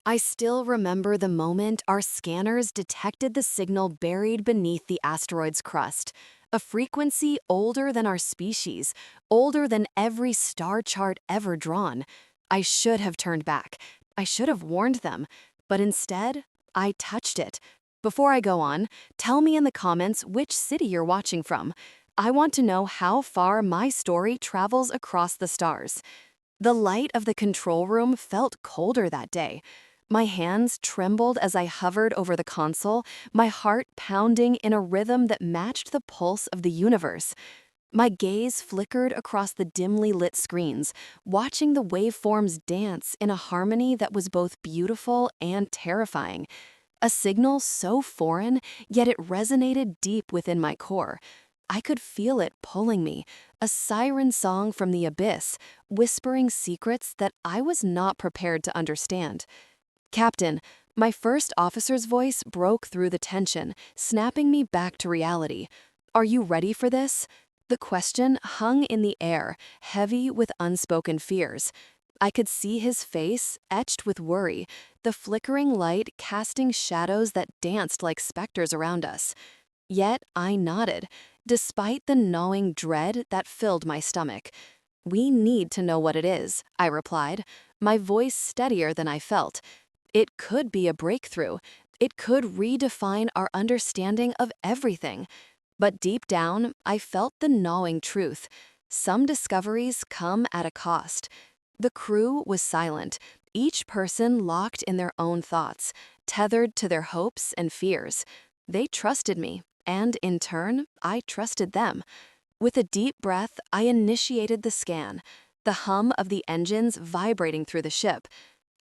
I still remember the moment our scanners detected the signal buried beneath the asteroid's crust, a frequency older than our species, older than every star chart ever drawn. I should have turned back. I should have warned them. But instead, I touched it. Before I go on, tell me in the comments which city you're watching from. I want to know how far my story travels across the stars. The light of the control room felt colder that day. My hands trembled as I hovered over the console, my heart pounding in a rhythm that matched the pulse of the universe. My gaze flickered across the dimly lit screens, watching the waveforms dance in a harmony that was both beautiful and terrifying. A signal so foreign, yet it resonated deep within my core. I could feel it pulling me, a siren song from the abyss, whispering secrets that I was not prepared to understand. Captain, my first officer's voice broke through the tension, snapping me back to reality. Are you ready for this? The question hung in the air, heavy with unspoken fears. I could see his face, etched with worry, the flickering light casting shadows that danced like specters around us. Yet I nodded, despite the gnawing dread that filled my stomach. We need to know what it is, I replied, my voice steadier than I felt. It could be a breakthrough. It could redefine our understanding of everything. But deep down, I felt the gnawing truth. Some discoveries come at a cost. The crew was silent, each person locked in their own thoughts, tethered to their hopes and fears. They trusted me, and in turn, I trusted them. With a deep breath, I initiated the scan, the hum of the engines vibrating through the ship.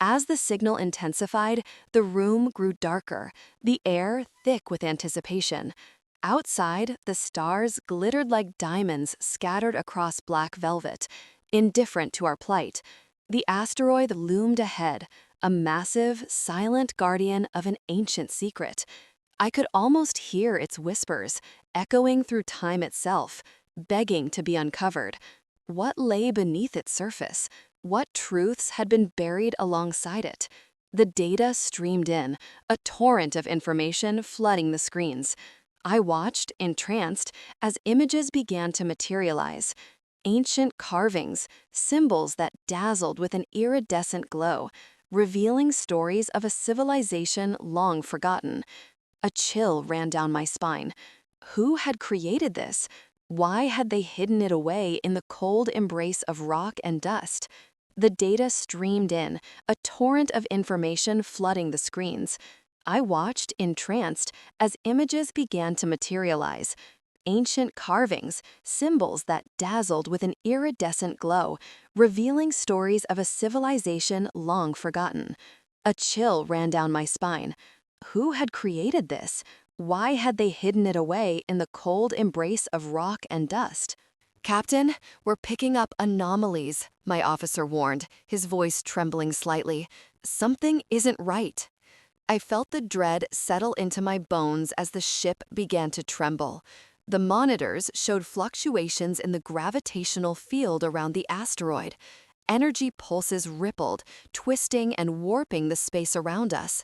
As the signal intensified, the room grew darker, the air thick with anticipation. Outside, the stars glittered like diamonds scattered across black velvet, indifferent to our plight. The asteroid loomed ahead, a massive, silent guardian of an ancient secret. I could almost hear its whispers, echoing through time itself, begging to be uncovered. What lay beneath its surface? What truths had been buried alongside it? The data streamed in, a torrent of information flooding the screens. I watched, entranced, as images began to materialize. Ancient carvings, symbols that dazzled with an iridescent glow, revealing stories of a civilization long forgotten. A chill ran down my spine. Who had created this? Why had they hidden it away in the cold embrace of rock and dust? The data streamed in, a torrent of information flooding the screens. I watched, entranced, as images began to materialize. Ancient carvings, symbols that dazzled with an iridescent glow, revealing stories of a civilization long forgotten. A chill ran down my spine. Who had created this? Why had they hidden it away in the cold embrace of rock and dust? Captain, we're picking up anomalies, my officer warned, his voice trembling slightly. Something isn't right. I felt the dread settle into my bones as the ship began to tremble. The monitors showed fluctuations in the gravitational field around the asteroid. Energy pulses rippled, twisting and warping the space around us.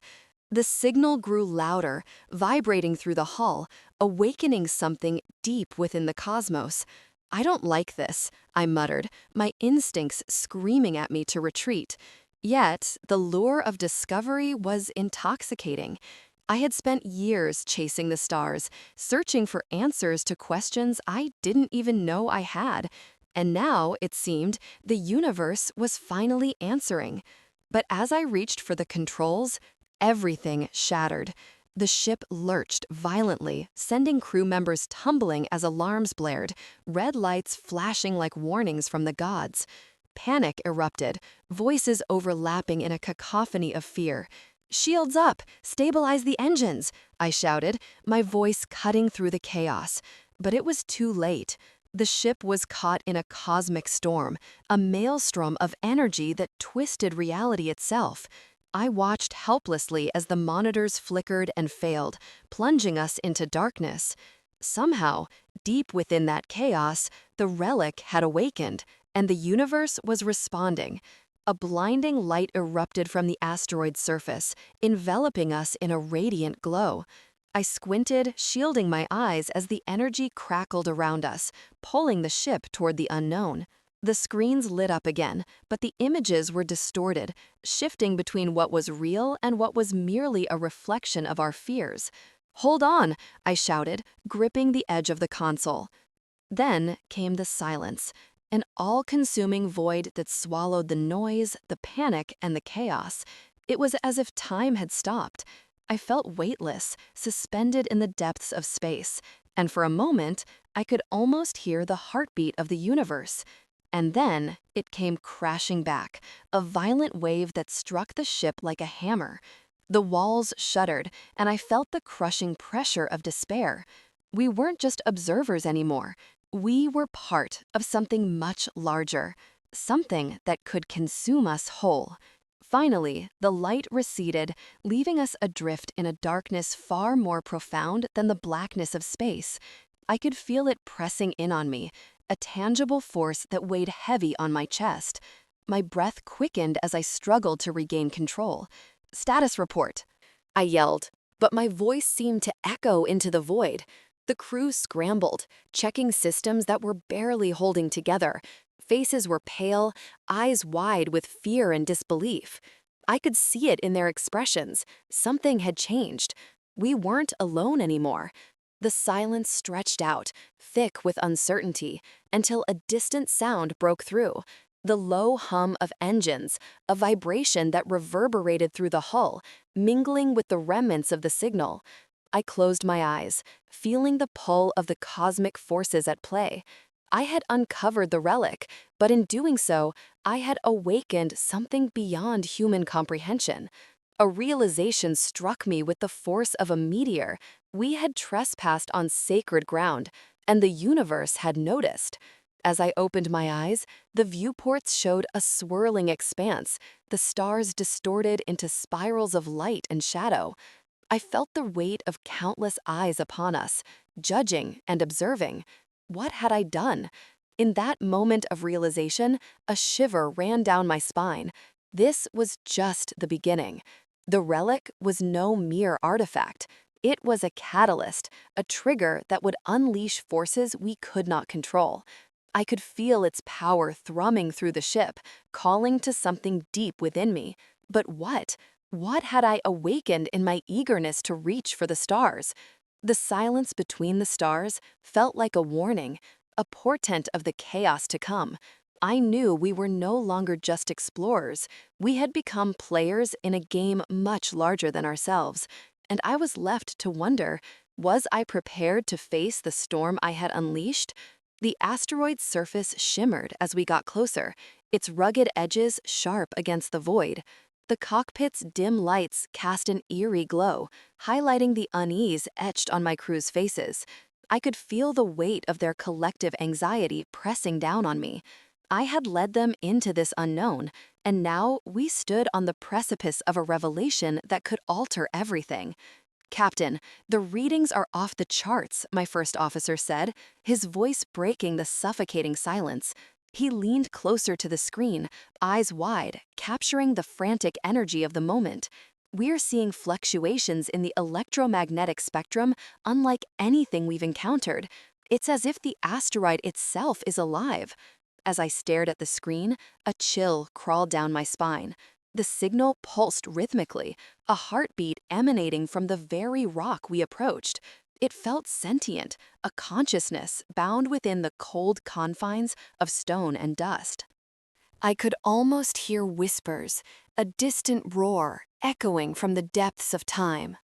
The signal grew louder, vibrating through the hull, awakening something deep within the cosmos. I don't like this, I muttered, my instincts screaming at me to retreat. Yet, the lure of discovery was intoxicating. I had spent years chasing the stars, searching for answers to questions I didn't even know I had. And now, it seemed, the universe was finally answering. But as I reached for the controls, everything shattered. The ship lurched violently, sending crew members tumbling as alarms blared, red lights flashing like warnings from the gods. Panic erupted, voices overlapping in a cacophony of fear. "Shields up! Stabilize the engines!" I shouted, my voice cutting through the chaos. But it was too late. The ship was caught in a cosmic storm, a maelstrom of energy that twisted reality itself. I watched helplessly as the monitors flickered and failed, plunging us into darkness. Somehow, deep within that chaos, the relic had awakened, and the universe was responding. A blinding light erupted from the asteroid's surface, enveloping us in a radiant glow. I squinted, shielding my eyes as the energy crackled around us, pulling the ship toward the unknown. The screens lit up again, but the images were distorted, shifting between what was real and what was merely a reflection of our fears. "Hold on!" I shouted, gripping the edge of the console. Then came the silence, an all-consuming void that swallowed the noise, the panic, and the chaos. It was as if time had stopped. I felt weightless, suspended in the depths of space, and for a moment, I could almost hear the heartbeat of the universe. And then it came crashing back, a violent wave that struck the ship like a hammer. The walls shuddered, and I felt the crushing pressure of despair. We weren't just observers anymore. We were part of something much larger, something that could consume us whole. Finally, the light receded, leaving us adrift in a darkness far more profound than the blackness of space. I could feel it pressing in on me, a tangible force that weighed heavy on my chest. My breath quickened as I struggled to regain control. "Status report," I yelled, but my voice seemed to echo into the void. The crew scrambled, checking systems that were barely holding together. Faces were pale, eyes wide with fear and disbelief. I could see it in their expressions. Something had changed. We weren't alone anymore. The silence stretched out, thick with uncertainty, until a distant sound broke through. The low hum of engines, a vibration that reverberated through the hull, mingling with the remnants of the signal. I closed my eyes, feeling the pull of the cosmic forces at play. I had uncovered the relic, but in doing so, I had awakened something beyond human comprehension. A realization struck me with the force of a meteor. We had trespassed on sacred ground, and the universe had noticed. As I opened my eyes, the viewports showed a swirling expanse, the stars distorted into spirals of light and shadow. I felt the weight of countless eyes upon us, judging and observing. What had I done? In that moment of realization, a shiver ran down my spine. This was just the beginning. The relic was no mere artifact. It was a catalyst, a trigger that would unleash forces we could not control. I could feel its power thrumming through the ship, calling to something deep within me. But what? What had I awakened in my eagerness to reach for the stars? The silence between the stars felt like a warning, a portent of the chaos to come. I knew we were no longer just explorers. We had become players in a game much larger than ourselves. And I was left to wonder, was I prepared to face the storm I had unleashed? The asteroid's surface shimmered as we got closer, its rugged edges sharp against the void. The cockpit's dim lights cast an eerie glow, highlighting the unease etched on my crew's faces. I could feel the weight of their collective anxiety pressing down on me. I had led them into this unknown, and now we stood on the precipice of a revelation that could alter everything. "Captain, the readings are off the charts," my first officer said, his voice breaking the suffocating silence. He leaned closer to the screen, eyes wide, capturing the frantic energy of the moment. "We're seeing fluctuations in the electromagnetic spectrum unlike anything we've encountered. It's as if the asteroid itself is alive." As I stared at the screen, a chill crawled down my spine. The signal pulsed rhythmically, a heartbeat emanating from the very rock we approached. It felt sentient, a consciousness bound within the cold confines of stone and dust. I could almost hear whispers, a distant roar echoing from the depths of time.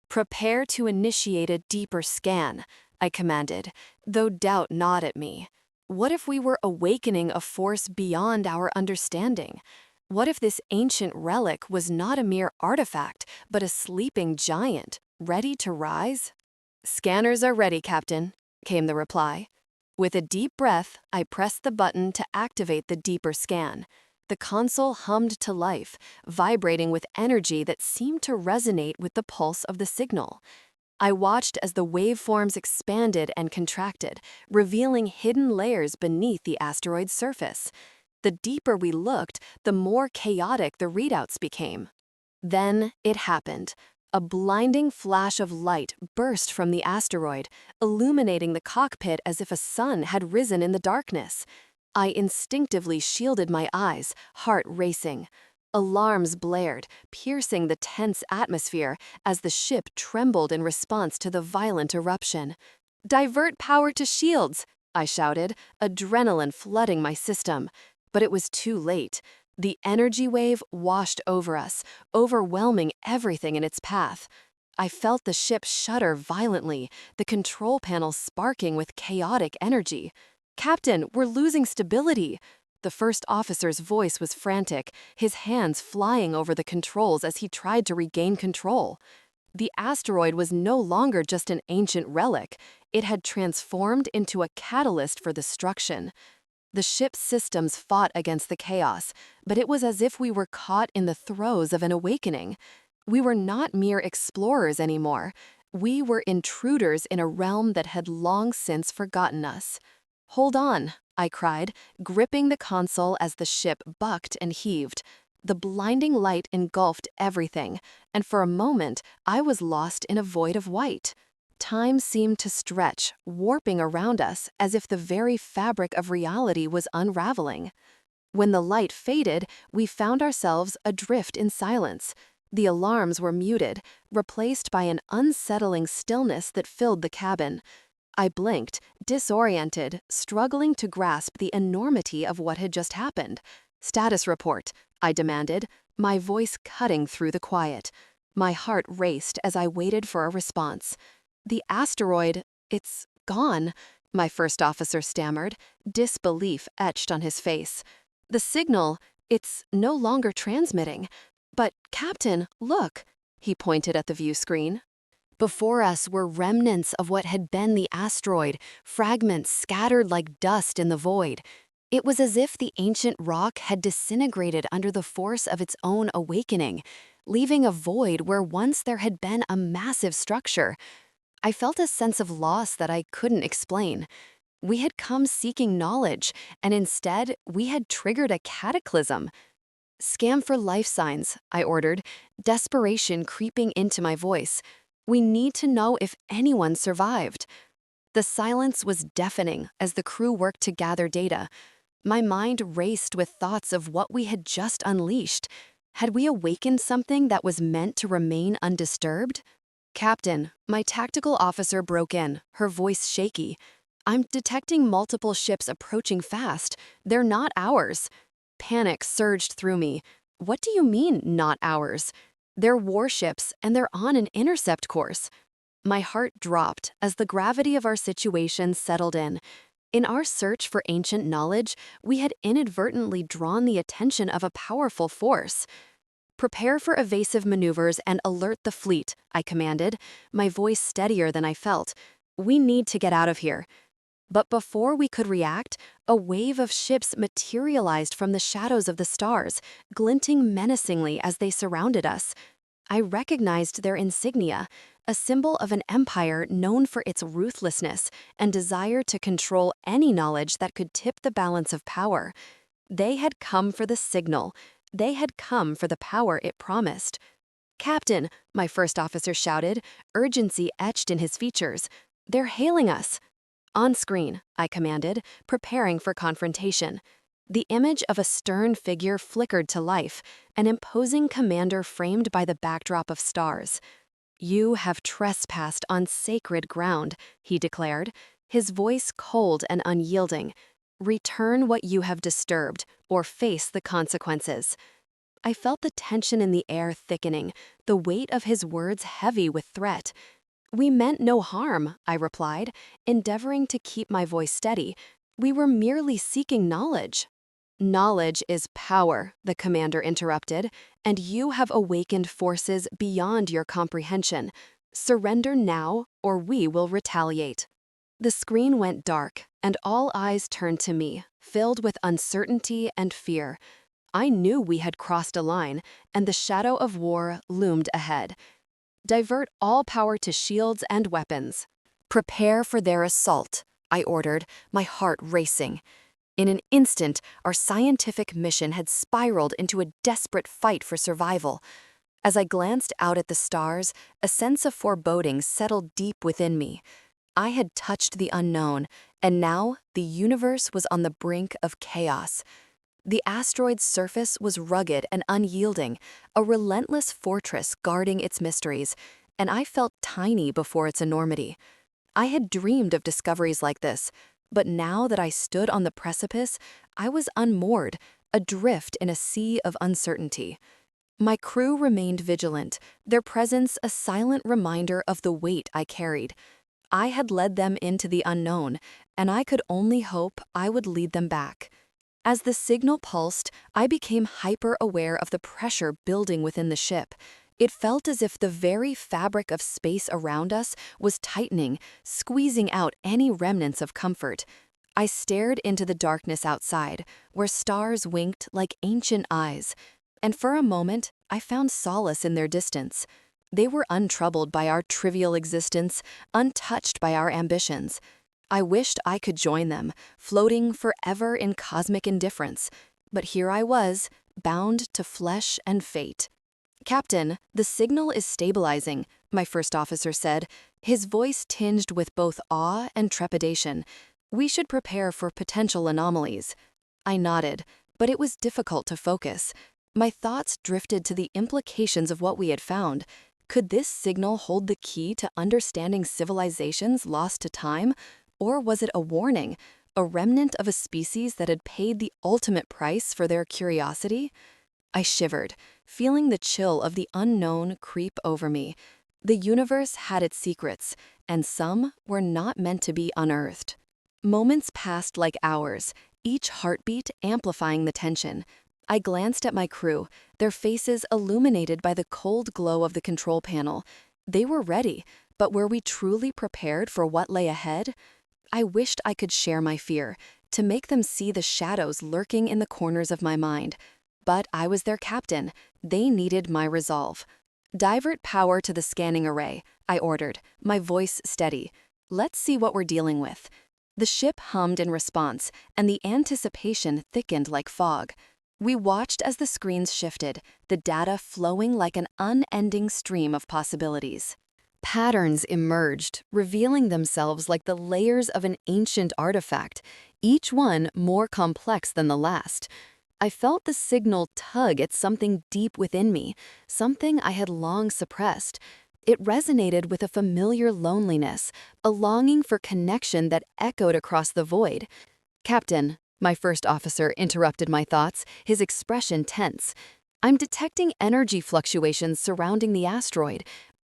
"Prepare to initiate a deeper scan," I commanded, though doubt gnawed at me. What if we were awakening a force beyond our understanding? What if this ancient relic was not a mere artifact, but a sleeping giant, ready to rise? "Scanners are ready, Captain," came the reply. With a deep breath, I pressed the button to activate the deeper scan. The console hummed to life, vibrating with energy that seemed to resonate with the pulse of the signal. I watched as the waveforms expanded and contracted, revealing hidden layers beneath the asteroid's surface. The deeper we looked, the more chaotic the readouts became. Then it happened. A blinding flash of light burst from the asteroid, illuminating the cockpit as if a sun had risen in the darkness. I instinctively shielded my eyes, heart racing. Alarms blared, piercing the tense atmosphere as the ship trembled in response to the violent eruption. "Divert power to shields!" I shouted, adrenaline flooding my system. But it was too late. The energy wave washed over us, overwhelming everything in its path. I felt the ship shudder violently, the control panel sparking with chaotic energy. "Captain, we're losing stability." The first officer's voice was frantic, his hands flying over the controls as he tried to regain control. The asteroid was no longer just an ancient relic. It had transformed into a catalyst for destruction. The ship's systems fought against the chaos, but it was as if we were caught in the throes of an awakening. We were not mere explorers anymore. We were intruders in a realm that had long since forgotten us. "Hold on," I cried, gripping the console as the ship bucked and heaved. The blinding light engulfed everything, and for a moment I was lost in a void of white. Time seemed to stretch, warping around us as if the very fabric of reality was unraveling. When the light faded, we found ourselves adrift in silence. The alarms were muted, replaced by an unsettling stillness that filled the cabin. I blinked, disoriented, struggling to grasp the enormity of what had just happened. "Status report," I demanded, my voice cutting through the quiet. My heart raced as I waited for a response. "The asteroid, it's gone," my first officer stammered, disbelief etched on his face. "The signal, it's no longer transmitting. But, Captain, look," he pointed at the view screen. Before us were remnants of what had been the asteroid, fragments scattered like dust in the void. It was as if the ancient rock had disintegrated under the force of its own awakening, leaving a void where once there had been a massive structure. I felt a sense of loss that I couldn't explain. We had come seeking knowledge, and instead, we had triggered a cataclysm. "Scan for life signs," I ordered, desperation creeping into my voice. "We need to know if anyone survived." The silence was deafening as the crew worked to gather data. My mind raced with thoughts of what we had just unleashed. Had we awakened something that was meant to remain undisturbed? "Captain," my tactical officer broke in, her voice shaky. "I'm detecting multiple ships approaching fast. They're not ours." Panic surged through me. "What do you mean, not ours?" "They're warships, and they're on an intercept course." My heart dropped as the gravity of our situation settled in. In our search for ancient knowledge, we had inadvertently drawn the attention of a powerful force. "Prepare for evasive maneuvers and alert the fleet," I commanded, my voice steadier than I felt. "We need to get out of here." But before we could react, a wave of ships materialized from the shadows of the stars, glinting menacingly as they surrounded us. I recognized their insignia, a symbol of an empire known for its ruthlessness and desire to control any knowledge that could tip the balance of power. They had come for the signal. They had come for the power it promised. "Captain," my first officer shouted, urgency etched in his features. "They're hailing us." "On screen," I commanded, preparing for confrontation. The image of a stern figure flickered to life, an imposing commander framed by the backdrop of stars. "You have trespassed on sacred ground," he declared, his voice cold and unyielding. "Return what you have disturbed, or face the consequences." I felt the tension in the air thickening, the weight of his words heavy with threat. "We meant no harm," I replied, endeavoring to keep my voice steady. "We were merely seeking knowledge." "Knowledge is power," the commander interrupted, "and you have awakened forces beyond your comprehension. Surrender now, or we will retaliate." The screen went dark, and all eyes turned to me, filled with uncertainty and fear. I knew we had crossed a line, and the shadow of war loomed ahead. "Divert all power to shields and weapons. Prepare for their assault," I ordered, my heart racing. In an instant, our scientific mission had spiraled into a desperate fight for survival. As I glanced out at the stars, a sense of foreboding settled deep within me. I had touched the unknown, and now the universe was on the brink of chaos. The asteroid's surface was rugged and unyielding, a relentless fortress guarding its mysteries, and I felt tiny before its enormity. I had dreamed of discoveries like this, but now that I stood on the precipice, I was unmoored, adrift in a sea of uncertainty. My crew remained vigilant, their presence a silent reminder of the weight I carried. I had led them into the unknown, and I could only hope I would lead them back. As the signal pulsed, I became hyper-aware of the pressure building within the ship. It felt as if the very fabric of space around us was tightening, squeezing out any remnants of comfort. I stared into the darkness outside, where stars winked like ancient eyes, and for a moment I found solace in their distance. They were untroubled by our trivial existence, untouched by our ambitions. I wished I could join them, floating forever in cosmic indifference, but here I was, bound to flesh and fate. "Captain, the signal is stabilizing," my first officer said, his voice tinged with both awe and trepidation. "We should prepare for potential anomalies." I nodded, but it was difficult to focus. My thoughts drifted to the implications of what we had found. Could this signal hold the key to understanding civilizations lost to time? Or was it a warning, a remnant of a species that had paid the ultimate price for their curiosity? I shivered, feeling the chill of the unknown creep over me. The universe had its secrets, and some were not meant to be unearthed. Moments passed like hours, each heartbeat amplifying the tension. I glanced at my crew, their faces illuminated by the cold glow of the control panel. They were ready, but were we truly prepared for what lay ahead? I wished I could share my fear, to make them see the shadows lurking in the corners of my mind. But I was their captain. They needed my resolve. "Divert power to the scanning array," I ordered, my voice steady. "Let's see what we're dealing with." The ship hummed in response, and the anticipation thickened like fog. We watched as the screens shifted, the data flowing like an unending stream of possibilities. Patterns emerged, revealing themselves like the layers of an ancient artifact, each one more complex than the last. I felt the signal tug at something deep within me, something I had long suppressed. It resonated with a familiar loneliness, a longing for connection that echoed across the void. "Captain," my first officer interrupted my thoughts, his expression tense. "I'm detecting energy fluctuations surrounding the asteroid.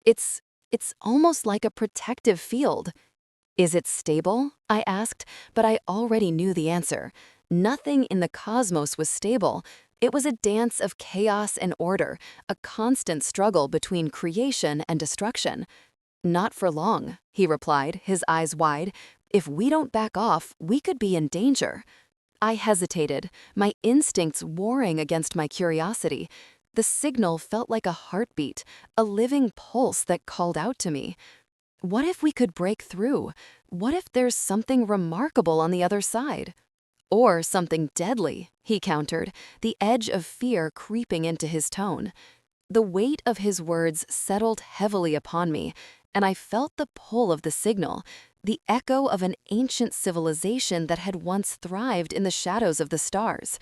It's almost like a protective field." "Is it stable?" I asked, but I already knew the answer. Nothing in the cosmos was stable. It was a dance of chaos and order, a constant struggle between creation and destruction. "Not for long," he replied, his eyes wide. "If we don't back off, we could be in danger." I hesitated, my instincts warring against my curiosity. The signal felt like a heartbeat, a living pulse that called out to me. What if we could break through? What if there's something remarkable on the other side? "Or something deadly," he countered, the edge of fear creeping into his tone. The weight of his words settled heavily upon me, and I felt the pull of the signal, the echo of an ancient civilization that had once thrived in the shadows of the stars.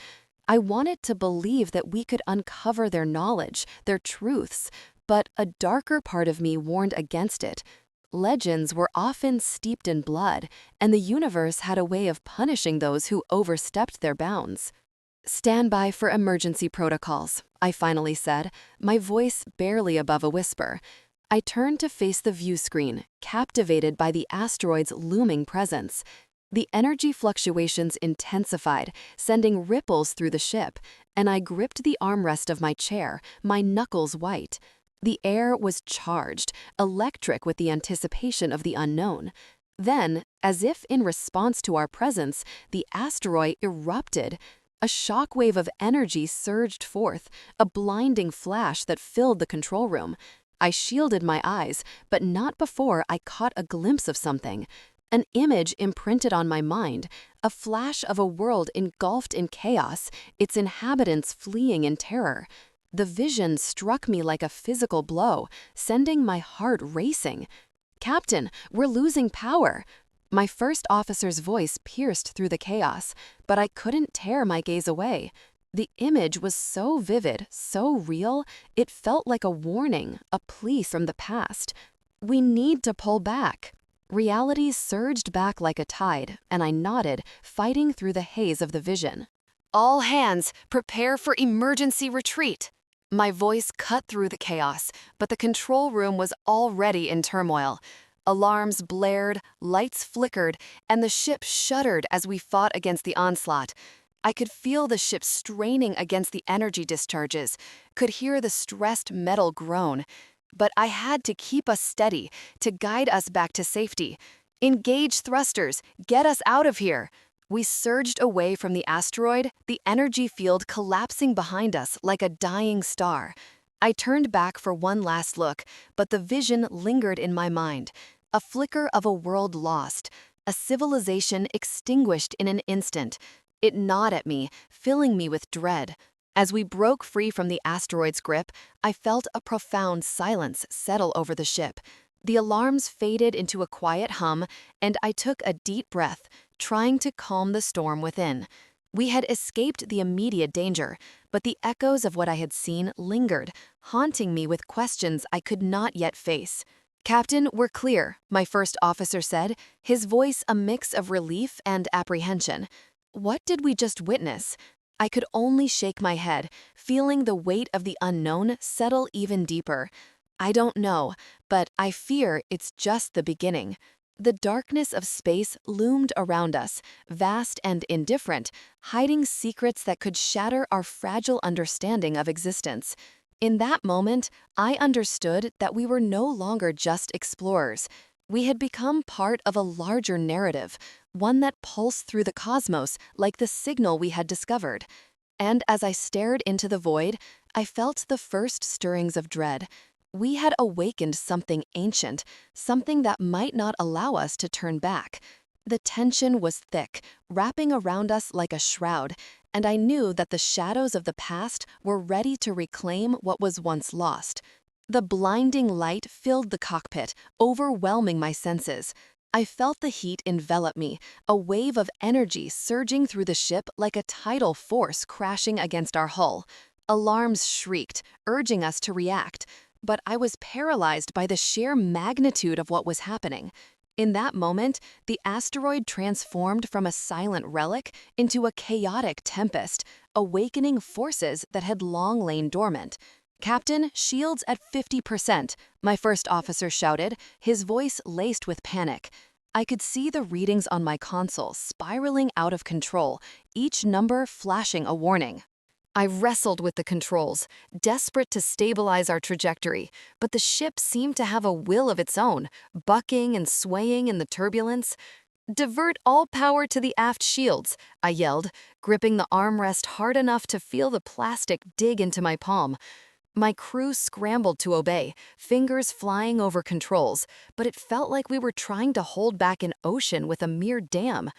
I wanted to believe that we could uncover their knowledge, their truths, but a darker part of me warned against it. Legends were often steeped in blood, and the universe had a way of punishing those who overstepped their bounds. "Stand by for emergency protocols," I finally said, my voice barely above a whisper. I turned to face the view screen, captivated by the asteroid's looming presence. The energy fluctuations intensified, sending ripples through the ship, and I gripped the armrest of my chair, my knuckles white. The air was charged, electric with the anticipation of the unknown. Then, as if in response to our presence, the asteroid erupted. A shockwave of energy surged forth, a blinding flash that filled the control room. I shielded my eyes, but not before I caught a glimpse of something. An image imprinted on my mind, a flash of a world engulfed in chaos, its inhabitants fleeing in terror. The vision struck me like a physical blow, sending my heart racing. "Captain, we're losing power." My first officer's voice pierced through the chaos, but I couldn't tear my gaze away. The image was so vivid, so real, it felt like a warning, a plea from the past. "We need to pull back." Reality surged back like a tide, and I nodded, fighting through the haze of the vision. "All hands, prepare for emergency retreat." My voice cut through the chaos, but the control room was already in turmoil. Alarms blared, lights flickered, and the ship shuddered as we fought against the onslaught. I could feel the ship straining against the energy discharges, could hear the stressed metal groan. But I had to keep us steady, to guide us back to safety. "Engage thrusters, get us out of here." We surged away from the asteroid, the energy field collapsing behind us like a dying star. I turned back for one last look, but the vision lingered in my mind. A flicker of a world lost, a civilization extinguished in an instant. It gnawed at me, filling me with dread. As we broke free from the asteroid's grip, I felt a profound silence settle over the ship. The alarms faded into a quiet hum, and I took a deep breath, trying to calm the storm within. We had escaped the immediate danger, but the echoes of what I had seen lingered, haunting me with questions I could not yet face. "Captain, we're clear," my first officer said, his voice a mix of relief and apprehension. What did we just witness? I could only shake my head, feeling the weight of the unknown settle even deeper. "I don't know, but I fear it's just the beginning." The darkness of space loomed around us, vast and indifferent, hiding secrets that could shatter our fragile understanding of existence. In that moment, I understood that we were no longer just explorers. We had become part of a larger narrative, one that pulsed through the cosmos like the signal we had discovered. And as I stared into the void, I felt the first stirrings of dread. We had awakened something ancient, something that might not allow us to turn back. The tension was thick, wrapping around us like a shroud, and I knew that the shadows of the past were ready to reclaim what was once lost. The blinding light filled the cockpit, overwhelming my senses. I felt the heat envelop me, a wave of energy surging through the ship like a tidal force crashing against our hull. Alarms shrieked, urging us to react, but I was paralyzed by the sheer magnitude of what was happening. In that moment, the asteroid transformed from a silent relic into a chaotic tempest, awakening forces that had long lain dormant. "Captain, shields at 50%, my first officer shouted, his voice laced with panic. I could see the readings on my console spiraling out of control, each number flashing a warning. I wrestled with the controls, desperate to stabilize our trajectory, but the ship seemed to have a will of its own, bucking and swaying in the turbulence. "Divert all power to the aft shields," I yelled, gripping the armrest hard enough to feel the plastic dig into my palm. My crew scrambled to obey, fingers flying over controls, but it felt like we were trying to hold back an ocean with a mere dam.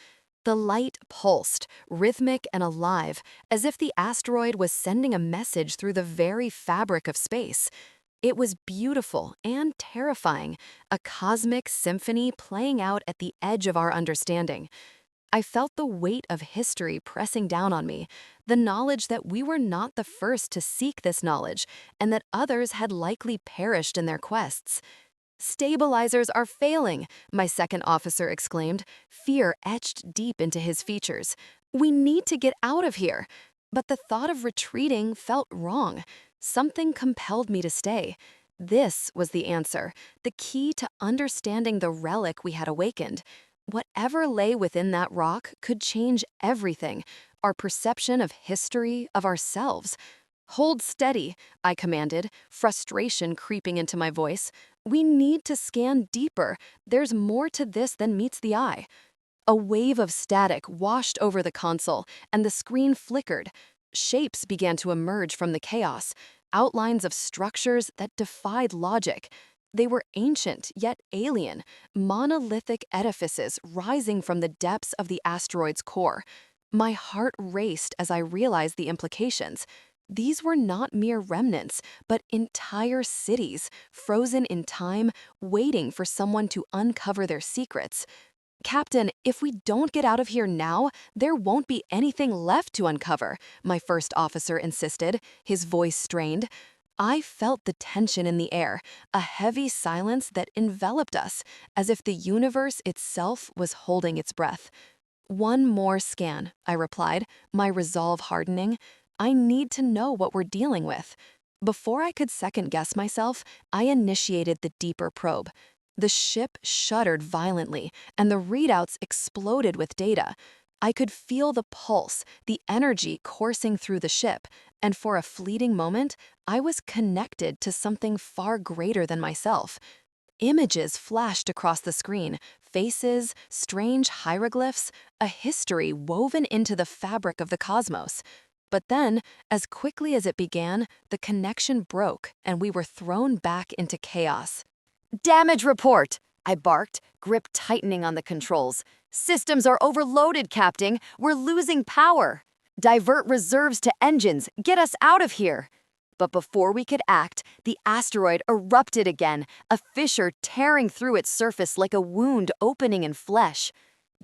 The light pulsed, rhythmic and alive, as if the asteroid was sending a message through the very fabric of space. It was beautiful and terrifying, a cosmic symphony playing out at the edge of our understanding. I felt the weight of history pressing down on me, the knowledge that we were not the first to seek this knowledge, and that others had likely perished in their quests. "Stabilizers are failing," my second officer exclaimed, fear etched deep into his features. "We need to get out of here." But the thought of retreating felt wrong. Something compelled me to stay. This was the answer, the key to understanding the relic we had awakened. Whatever lay within that rock could change everything, our perception of history, of ourselves. "Hold steady," I commanded, frustration creeping into my voice. "We need to scan deeper. There's more to this than meets the eye." A wave of static washed over the console, and the screen flickered. Shapes began to emerge from the chaos, outlines of structures that defied logic. They were ancient yet alien, monolithic edifices rising from the depths of the asteroid's core. My heart raced as I realized the implications. These were not mere remnants, but entire cities, frozen in time, waiting for someone to uncover their secrets. Captain, if we don't get out of here now, there won't be anything left to uncover, my first officer insisted, his voice strained. I felt the tension in the air, a heavy silence that enveloped us, as if the universe itself was holding its breath. One more scan, I replied, my resolve hardening. I need to know what we're dealing with. Before I could second-guess myself, I initiated the deeper probe. The ship shuddered violently, and the readouts exploded with data. I could feel the pulse, the energy coursing through the ship, and for a fleeting moment, I was connected to something far greater than myself. Images flashed across the screen, faces, strange hieroglyphs, a history woven into the fabric of the cosmos. But then, as quickly as it began, the connection broke and we were thrown back into chaos. Damage report! I barked, grip tightening on the controls. Systems are overloaded, Captain. We're losing power. Divert reserves to engines. Get us out of here. But before we could act, the asteroid erupted again, a fissure tearing through its surface like a wound opening in flesh.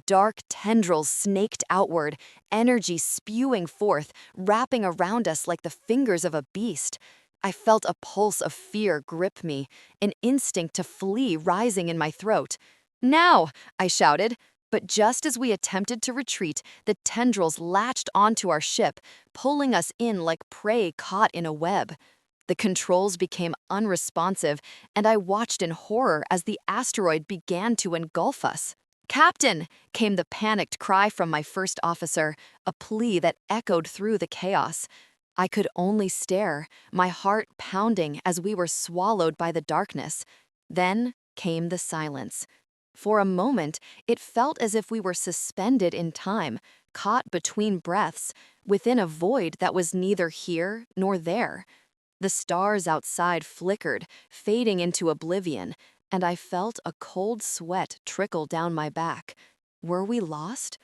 Dark tendrils snaked outward, energy spewing forth, wrapping around us like the fingers of a beast. I felt a pulse of fear grip me, an instinct to flee rising in my throat. Now, I shouted. But just as we attempted to retreat, the tendrils latched onto our ship, pulling us in like prey caught in a web. The controls became unresponsive, and I watched in horror as the asteroid began to engulf us. Captain! Came the panicked cry from my first officer, a plea that echoed through the chaos. I could only stare, my heart pounding as we were swallowed by the darkness. Then came the silence. For a moment, it felt as if we were suspended in time, caught between breaths, within a void that was neither here nor there. The stars outside flickered, fading into oblivion, and I felt a cold sweat trickle down my back. Were we lost?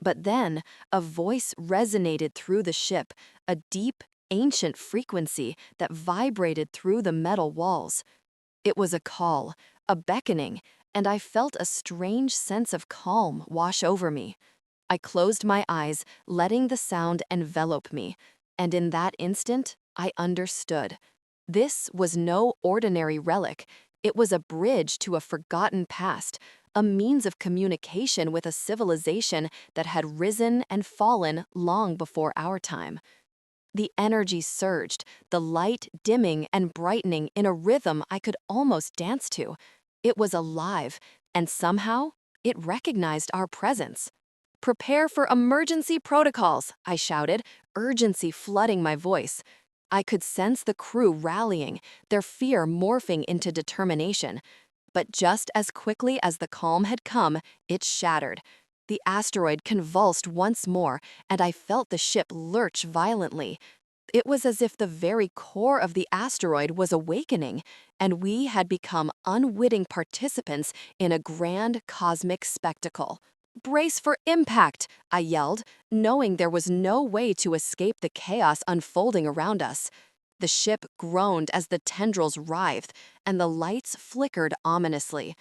But then, a voice resonated through the ship, a deep, ancient frequency that vibrated through the metal walls. It was a call, a beckoning, and I felt a strange sense of calm wash over me. I closed my eyes, letting the sound envelop me, and in that instant, I understood. This was no ordinary relic. It was a bridge to a forgotten past, a means of communication with a civilization that had risen and fallen long before our time. The energy surged, the light dimming and brightening in a rhythm I could almost dance to. It was alive, and somehow, it recognized our presence. Prepare for emergency protocols, I shouted, urgency flooding my voice. I could sense the crew rallying, their fear morphing into determination. But just as quickly as the calm had come, it shattered. The asteroid convulsed once more, and I felt the ship lurch violently. It was as if the very core of the asteroid was awakening, and we had become unwitting participants in a grand cosmic spectacle. Brace for impact, I yelled, knowing there was no way to escape the chaos unfolding around us. The ship groaned as the tendrils writhed, and the lights flickered ominously.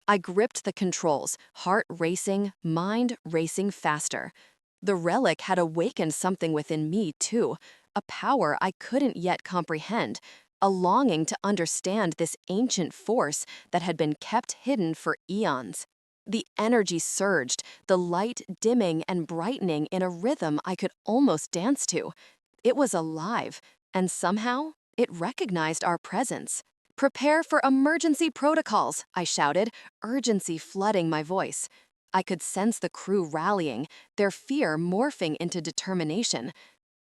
I gripped the controls, heart racing, mind racing faster. The relic had awakened something within me, too, a power I couldn't yet comprehend, a longing to understand this ancient force that had been kept hidden for eons. The energy surged, the light dimming and brightening in a rhythm I could almost dance to. It was alive, and somehow it recognized our presence. Prepare for emergency protocols, I shouted, urgency flooding my voice. I could sense the crew rallying, their fear morphing into determination.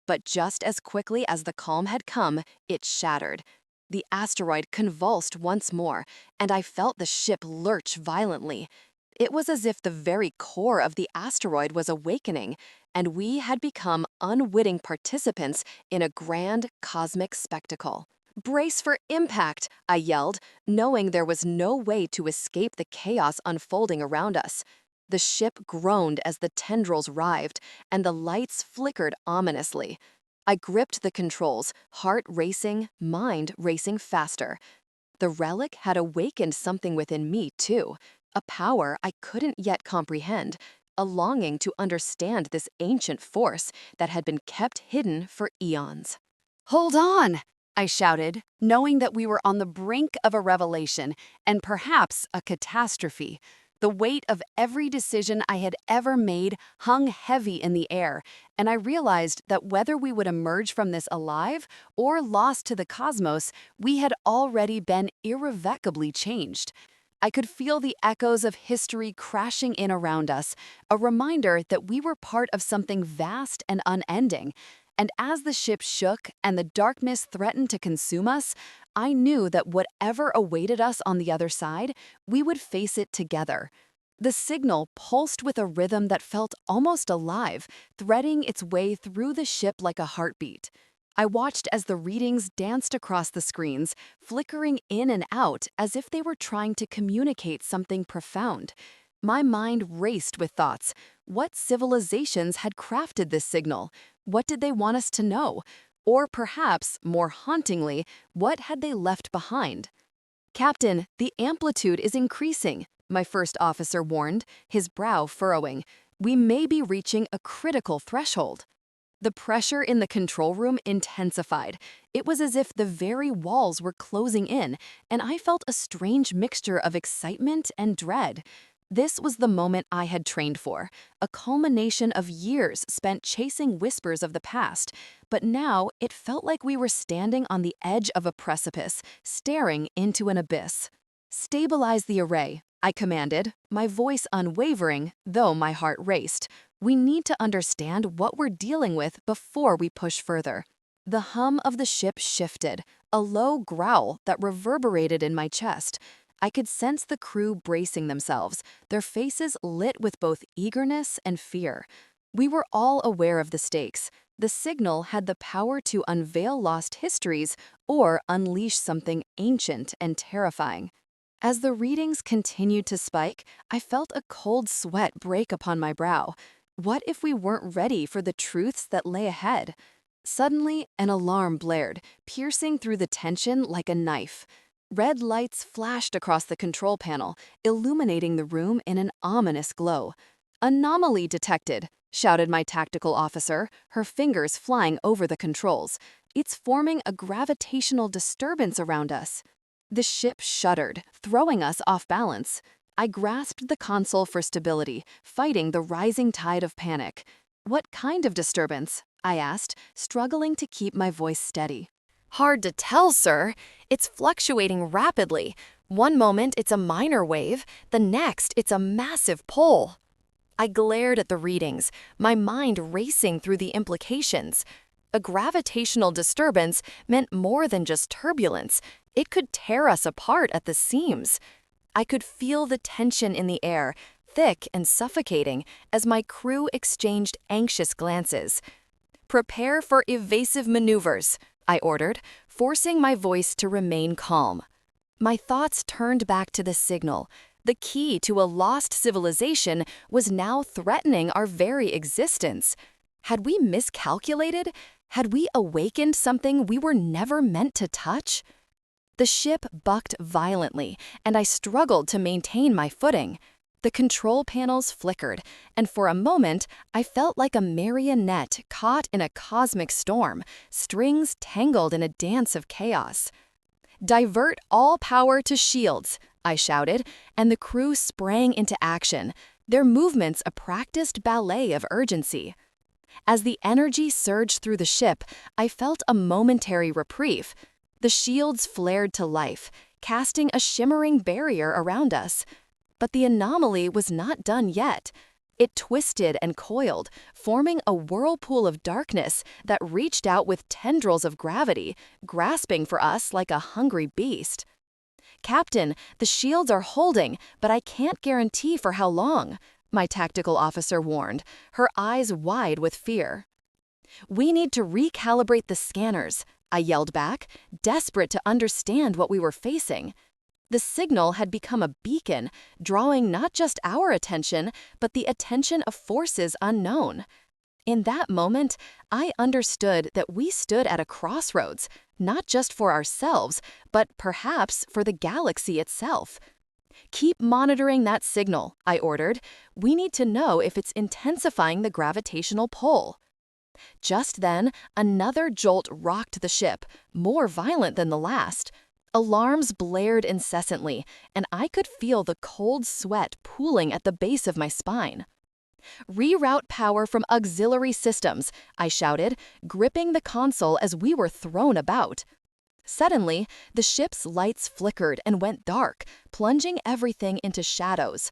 But just as quickly as the calm had come, it shattered. The asteroid convulsed once more, and I felt the ship lurch violently. It was as if the very core of the asteroid was awakening, and we had become unwitting participants in a grand cosmic spectacle. Brace for impact, I yelled, knowing there was no way to escape the chaos unfolding around us. The ship groaned as the tendrils writhed, and the lights flickered ominously. I gripped the controls, heart racing, mind racing faster. The relic had awakened something within me, too, a power I couldn't yet comprehend, a longing to understand this ancient force that had been kept hidden for eons. Hold on, I shouted, knowing that we were on the brink of a revelation and perhaps a catastrophe. The weight of every decision I had ever made hung heavy in the air, and I realized that whether we would emerge from this alive or lost to the cosmos, we had already been irrevocably changed. I could feel the echoes of history crashing in around us, a reminder that we were part of something vast and unending. And as the ship shook and the darkness threatened to consume us, I knew that whatever awaited us on the other side, we would face it together. The signal pulsed with a rhythm that felt almost alive, threading its way through the ship like a heartbeat. I watched as the readings danced across the screens, flickering in and out as if they were trying to communicate something profound. My mind raced with thoughts. What civilizations had crafted this signal? What did they want us to know? Or perhaps, more hauntingly, what had they left behind? Captain, the amplitude is increasing, my first officer warned, his brow furrowing. We may be reaching a critical threshold. The pressure in the control room intensified. It was as if the very walls were closing in, and I felt a strange mixture of excitement and dread. This was the moment I had trained for, a culmination of years spent chasing whispers of the past, but now it felt like we were standing on the edge of a precipice, staring into an abyss. Stabilize the array, I commanded, my voice unwavering, though my heart raced. We need to understand what we're dealing with before we push further. The hum of the ship shifted, a low growl that reverberated in my chest. I could sense the crew bracing themselves, their faces lit with both eagerness and fear. We were all aware of the stakes. The signal had the power to unveil lost histories or unleash something ancient and terrifying. As the readings continued to spike, I felt a cold sweat break upon my brow. What if we weren't ready for the truths that lay ahead? Suddenly, an alarm blared, piercing through the tension like a knife. Red lights flashed across the control panel, illuminating the room in an ominous glow. "Anomaly detected," shouted my tactical officer, her fingers flying over the controls. "It's forming a gravitational disturbance around us." The ship shuddered, throwing us off balance. I grasped the console for stability, fighting the rising tide of panic. "What kind of disturbance?" I asked, struggling to keep my voice steady. "Hard to tell, sir. It's fluctuating rapidly. One moment it's a minor wave, the next it's a massive pull." I glared at the readings, my mind racing through the implications. A gravitational disturbance meant more than just turbulence. It could tear us apart at the seams. I could feel the tension in the air, thick and suffocating, as my crew exchanged anxious glances. "Prepare for evasive maneuvers," I ordered, forcing my voice to remain calm. My thoughts turned back to the signal. The key to a lost civilization was now threatening our very existence. Had we miscalculated? Had we awakened something we were never meant to touch? The ship bucked violently, and I struggled to maintain my footing. The control panels flickered, and for a moment, I felt like a marionette caught in a cosmic storm, strings tangled in a dance of chaos. "Divert all power to shields," I shouted, and the crew sprang into action, their movements a practiced ballet of urgency. As the energy surged through the ship, I felt a momentary reprieve. The shields flared to life, casting a shimmering barrier around us. But the anomaly was not done yet. It twisted and coiled, forming a whirlpool of darkness that reached out with tendrils of gravity, grasping for us like a hungry beast. "Captain, the shields are holding, but I can't guarantee for how long," my tactical officer warned, her eyes wide with fear. "We need to recalibrate the scanners," I yelled back, desperate to understand what we were facing. The signal had become a beacon, drawing not just our attention, but the attention of forces unknown. In that moment, I understood that we stood at a crossroads, not just for ourselves, but perhaps for the galaxy itself. Keep monitoring that signal, I ordered. We need to know if it's intensifying the gravitational pull. Just then, another jolt rocked the ship, more violent than the last. Alarms blared incessantly, and I could feel the cold sweat pooling at the base of my spine. "Reroute power from auxiliary systems," I shouted, gripping the console as we were thrown about. Suddenly, the ship's lights flickered and went dark, plunging everything into shadows.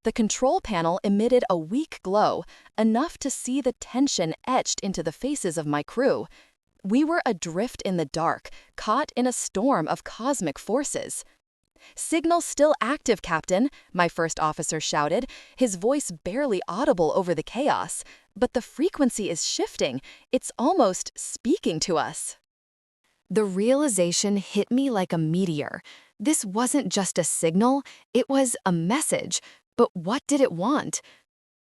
The control panel emitted a weak glow, enough to see the tension etched into the faces of my crew. We were adrift in the dark, caught in a storm of cosmic forces. "Signal still active, Captain," my first officer shouted, his voice barely audible over the chaos. "But the frequency is shifting. It's almost speaking to us." The realization hit me like a meteor. This wasn't just a signal, it was a message. But what did it want?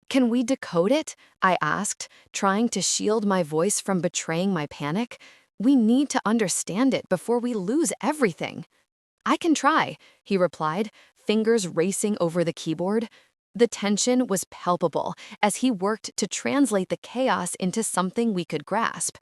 "Can we decode it?" I asked, trying to shield my voice from betraying my panic. "We need to understand it before we lose everything." "I can try," he replied, fingers racing over the keyboard. The tension was palpable as he worked to translate the chaos into something we could grasp.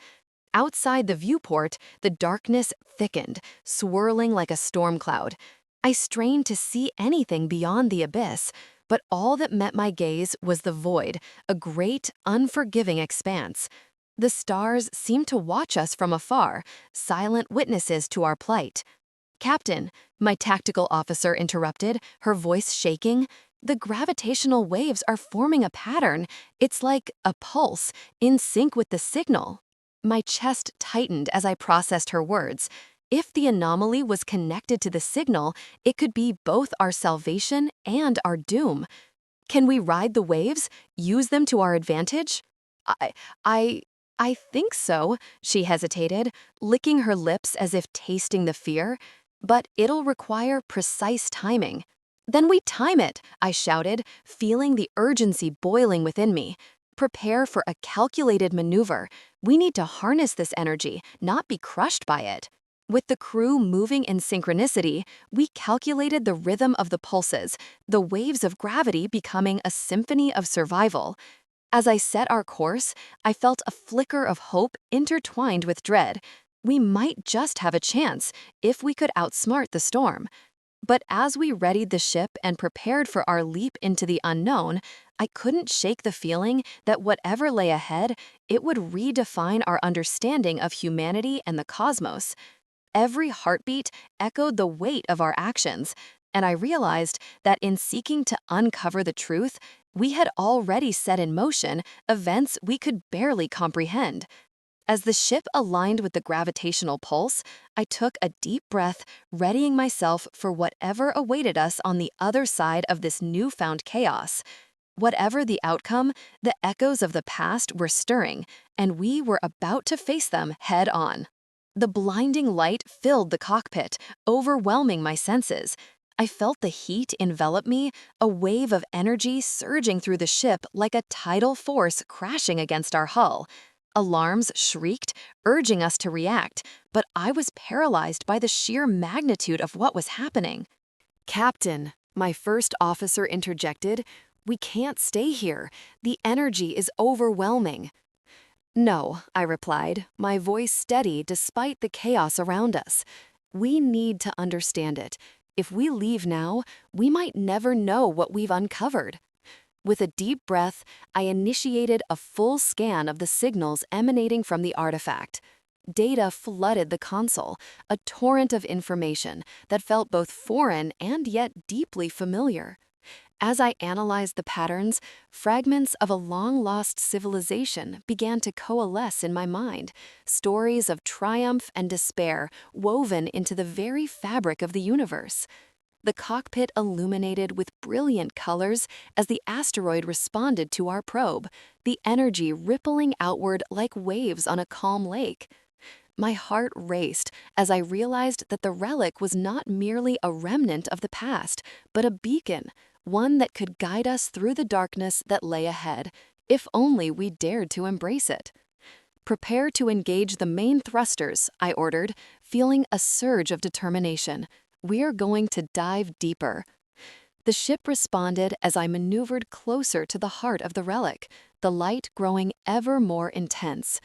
Outside the viewport, the darkness thickened, swirling like a storm cloud. I strained to see anything beyond the abyss, but all that met my gaze was the void, a great, unforgiving expanse. The stars seemed to watch us from afar, silent witnesses to our plight. "Captain," my tactical officer interrupted, her voice shaking, "the gravitational waves are forming a pattern. It's like a pulse, in sync with the signal." My chest tightened as I processed her words. If the anomaly was connected to the signal, it could be both our salvation and our doom. "Can we ride the waves? Use them to our advantage?" I, I, I think so," she hesitated, licking her lips as if tasting the fear. "But it'll require precise timing." "Then we time it," I shouted, feeling the urgency boiling within me. "Prepare for a calculated maneuver. We need to harness this energy, not be crushed by it." With the crew moving in synchronicity, we calculated the rhythm of the pulses, the waves of gravity becoming a symphony of survival. As I set our course, I felt a flicker of hope intertwined with dread. We might just have a chance if we could outsmart the storm. But as we readied the ship and prepared for our leap into the unknown, I couldn't shake the feeling that whatever lay ahead, it would redefine our understanding of humanity and the cosmos. Every heartbeat echoed the weight of our actions, and I realized that in seeking to uncover the truth, we had already set in motion events we could barely comprehend. As the ship aligned with the gravitational pulse, I took a deep breath, readying myself for whatever awaited us on the other side of this newfound chaos. Whatever the outcome, the echoes of the past were stirring, and we were about to face them head on. The blinding light filled the cockpit, overwhelming my senses. I felt the heat envelop me, a wave of energy surging through the ship like a tidal force crashing against our hull. Alarms shrieked, urging us to react, but I was paralyzed by the sheer magnitude of what was happening. "Captain," my first officer interjected, "we can't stay here. The energy is overwhelming." "No," I replied, my voice steady despite the chaos around us. "We need to understand it. If we leave now, we might never know what we've uncovered." With a deep breath, I initiated a full scan of the signals emanating from the artifact. Data flooded the console, a torrent of information that felt both foreign and yet deeply familiar. As I analyzed the patterns, fragments of a long-lost civilization began to coalesce in my mind, stories of triumph and despair woven into the very fabric of the universe. The cockpit illuminated with brilliant colors as the asteroid responded to our probe, the energy rippling outward like waves on a calm lake. My heart raced as I realized that the relic was not merely a remnant of the past, but a beacon, one that could guide us through the darkness that lay ahead, if only we dared to embrace it. "Prepare to engage the main thrusters," I ordered, feeling a surge of determination. "We're going to dive deeper." The ship responded as I maneuvered closer to the heart of the relic, the light growing ever more intense.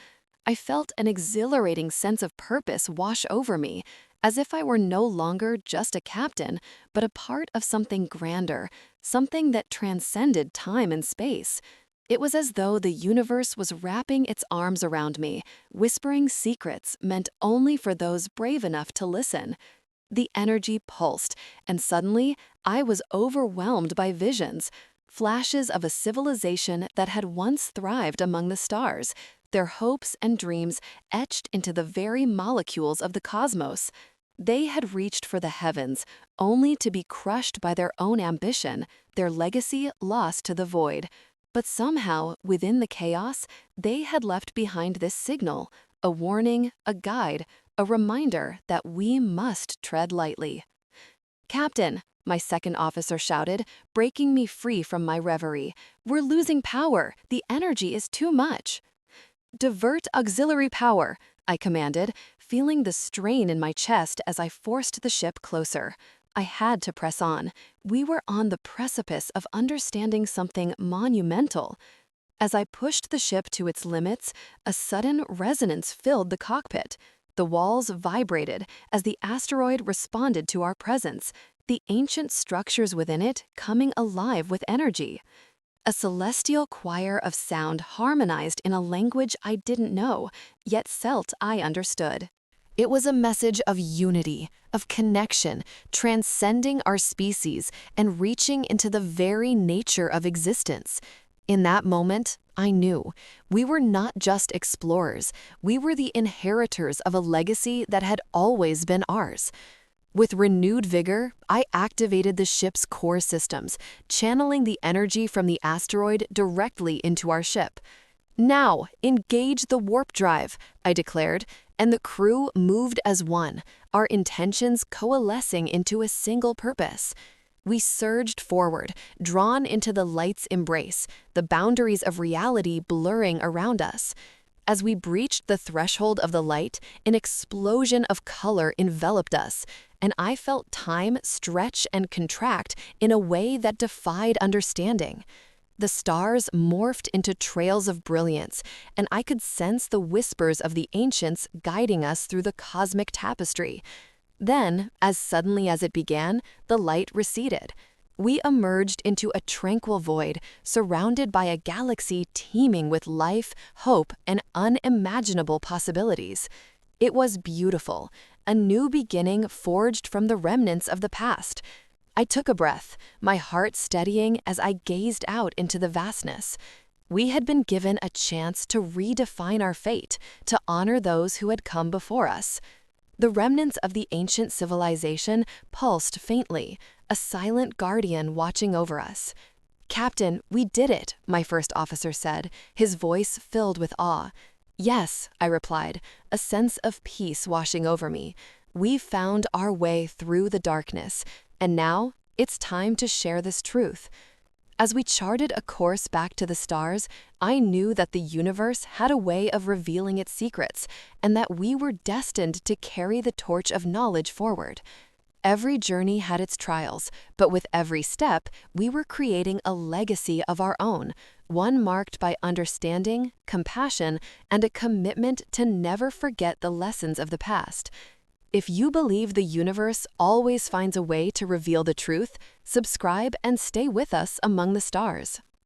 I felt an exhilarating sense of purpose wash over me, as if I were no longer just a captain, but a part of something grander, something that transcended time and space. It was as though the universe was wrapping its arms around me, whispering secrets meant only for those brave enough to listen. The energy pulsed, and suddenly I was overwhelmed by visions, flashes of a civilization that had once thrived among the stars, their hopes and dreams etched into the very molecules of the cosmos. They had reached for the heavens, only to be crushed by their own ambition, their legacy lost to the void. But somehow, within the chaos, they had left behind this signal, a warning, a guide, a reminder that we must tread lightly. "Captain," my second officer shouted, breaking me free from my reverie, "we're losing power. The energy is too much." "Divert auxiliary power," I commanded, feeling the strain in my chest as I forced the ship closer. I had to press on. We were on the precipice of understanding something monumental. As I pushed the ship to its limits, a sudden resonance filled the cockpit. The walls vibrated as the asteroid responded to our presence, the ancient structures within it coming alive with energy. A celestial choir of sound harmonized in a language I didn't know, yet felt I understood. It was a message of unity, of connection, transcending our species and reaching into the very nature of existence. In that moment, I knew we were not just explorers, we were the inheritors of a legacy that had always been ours. With renewed vigor, I activated the ship's core systems, channeling the energy from the asteroid directly into our ship. "Now, engage the warp drive," I declared, and the crew moved as one, our intentions coalescing into a single purpose. We surged forward, drawn into the light's embrace, the boundaries of reality blurring around us. As we breached the threshold of the light, an explosion of color enveloped us, and I felt time stretch and contract in a way that defied understanding. The stars morphed into trails of brilliance, and I could sense the whispers of the ancients guiding us through the cosmic tapestry. Then, as suddenly as it began, the light receded. We emerged into a tranquil void, surrounded by a galaxy teeming with life, hope, and unimaginable possibilities. It was beautiful, a new beginning forged from the remnants of the past. I took a breath, my heart steadying as I gazed out into the vastness. We had been given a chance to redefine our fate, to honor those who had come before us. The remnants of the ancient civilization pulsed faintly, a silent guardian watching over us. "Captain, we did it," my first officer said, his voice filled with awe. "Yes," I replied, a sense of peace washing over me. "We found our way through the darkness, and now it's time to share this truth." As we charted a course back to the stars, I knew that the universe had a way of revealing its secrets, and that we were destined to carry the torch of knowledge forward. Every journey had its trials, but with every step, we were creating a legacy of our own, one marked by understanding, compassion, and a commitment to never forget the lessons of the past. If you believe the universe always finds a way to reveal the truth, subscribe and stay with us among the stars.